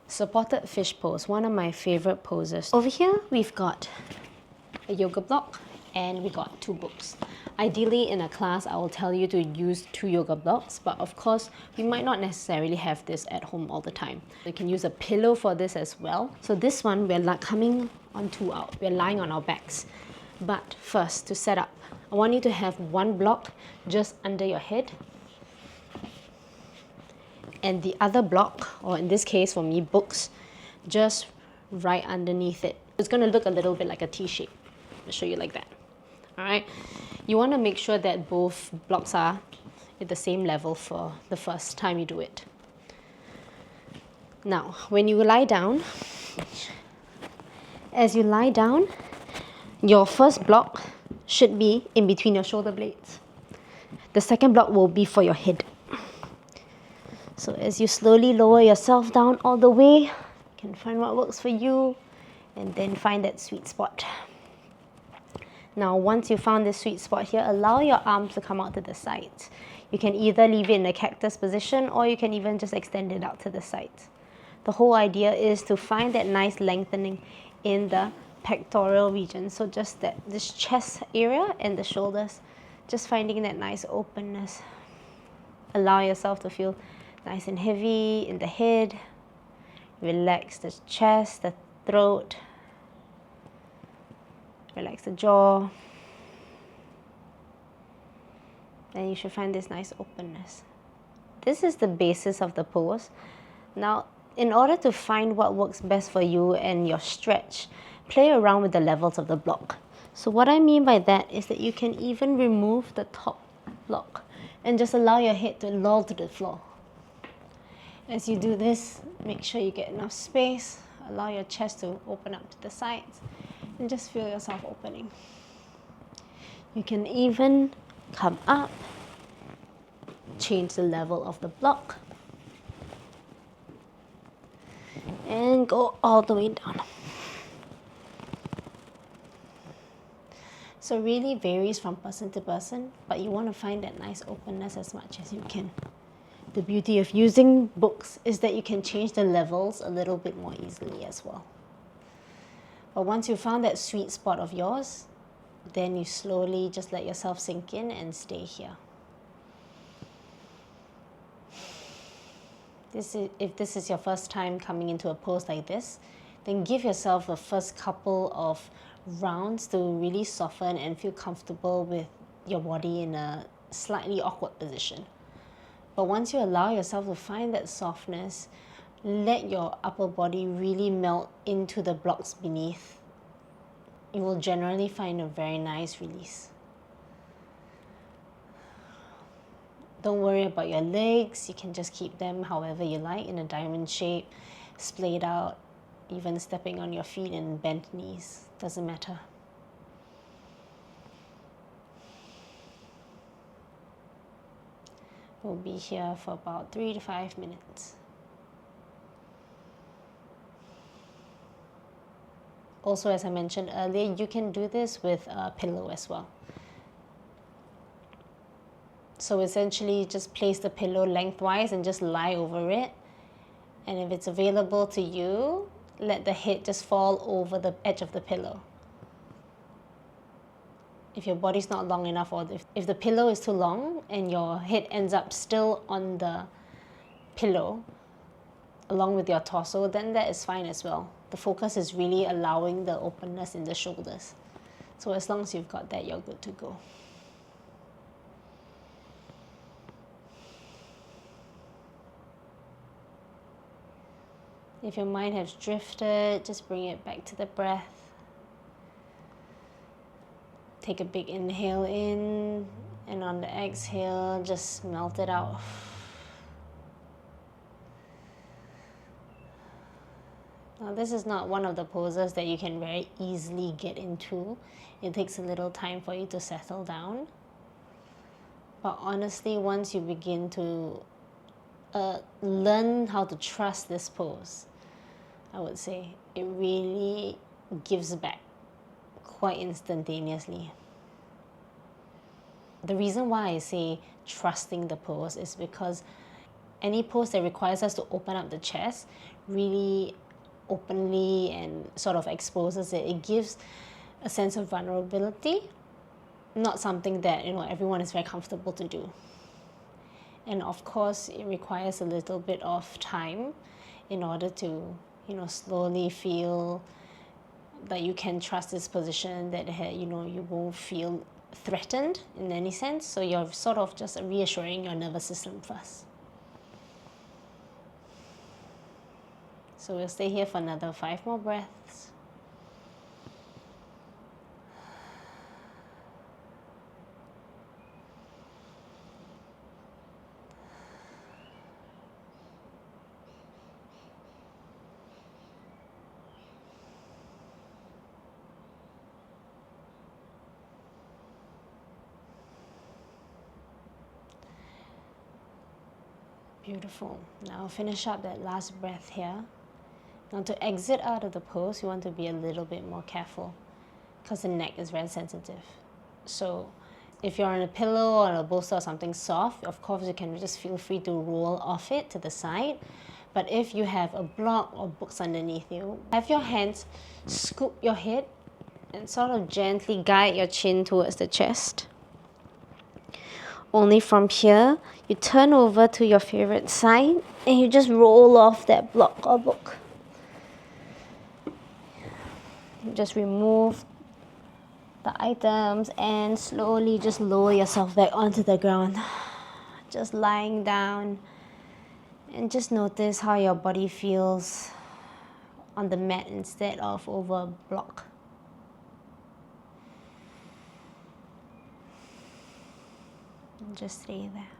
Supported fish pose, one of my favorite poses. Over here, we've got a yoga block and we got 2 books. Ideally, in a class, I will tell you to use 2 yoga blocks, but of course, we might not necessarily have this at home all the time. You can use a pillow for this as well. So this one, we're coming on 2 out. We're lying on our backs. But first, to set up, I want you to have 1 block just under your head, and the other block, or in this case for me, books, just right underneath it. It's going to look a little bit like a T shape. I'll show you like that. Alright, you want to make sure that both blocks are at the same level for the first time you do it. Now, when you lie down, as you lie down, your first block should be in between your shoulder blades. The second block will be for your head. So as you slowly lower yourself down all the way, you can find what works for you and then find that sweet spot. Now, once you found this sweet spot here, allow your arms to come out to the sides. You can either leave it in a cactus position or you can even just extend it out to the sides. The whole idea is to find that nice lengthening in the pectoral region. So just this chest area and the shoulders, just finding that nice openness. Allow yourself to feel nice and heavy in the head. Relax the chest, the throat. Relax the jaw. And you should find this nice openness. This is the basis of the pose. Now, in order to find what works best for you and your stretch, play around with the levels of the block. So what I mean by that is that you can even remove the top block and just allow your head to loll to the floor. As you do this, make sure you get enough space. Allow your chest to open up to the sides and just feel yourself opening. You can even come up, change the level of the block, and go all the way down. So really varies from person to person, but you want to find that nice openness as much as you can. The beauty of using books is that you can change the levels a little bit more easily as well. But once you found that sweet spot of yours, then you slowly just let yourself sink in and stay here. If this is your first time coming into a pose like this, then give yourself the first couple of rounds to really soften and feel comfortable with your body in a slightly awkward position. But once you allow yourself to find that softness, let your upper body really melt into the blocks beneath. You will generally find a very nice release. Don't worry about your legs. You can just keep them however you like, in a diamond shape, splayed out, even stepping on your feet and bent knees. Doesn't matter. We'll be here for about 3 to 5 minutes. Also, as I mentioned earlier, you can do this with a pillow as well. So essentially, just place the pillow lengthwise and just lie over it. And if it's available to you, let the head just fall over the edge of the pillow. If your body's not long enough, or if the pillow is too long and your head ends up still on the pillow along with your torso, then that is fine as well. The focus is really allowing the openness in the shoulders. So as long as you've got that, you're good to go. If your mind has drifted, just bring it back to the breath. Take a big inhale in, and on the exhale, just melt it out. Now, this is not one of the poses that you can very easily get into. It takes a little time for you to settle down. But honestly, once you begin to learn how to trust this pose, I would say it really gives back quite instantaneously. The reason why I say trusting the pose is because any pose that requires us to open up the chest really openly and sort of exposes it, it gives a sense of vulnerability, not something that everyone is very comfortable to do. And of course, it requires a little bit of time in order to slowly feel that you can trust this position, that you won't feel threatened in any sense. So you're sort of just reassuring your nervous system first. So we'll stay here for another 5 more breaths. Beautiful. Now finish up that last breath here. Now to exit out of the pose, you want to be a little bit more careful because the neck is very sensitive. So if you're on a pillow or a bolster or something soft, of course you can just feel free to roll off it to the side. But if you have a block or books underneath you, have your hands scoop your head and sort of gently guide your chin towards the chest. Only from here, you turn over to your favorite side and you just roll off that block or book. You just remove the items and slowly just lower yourself back onto the ground. Just lying down and just notice how your body feels on the mat instead of over a block. And just stay there.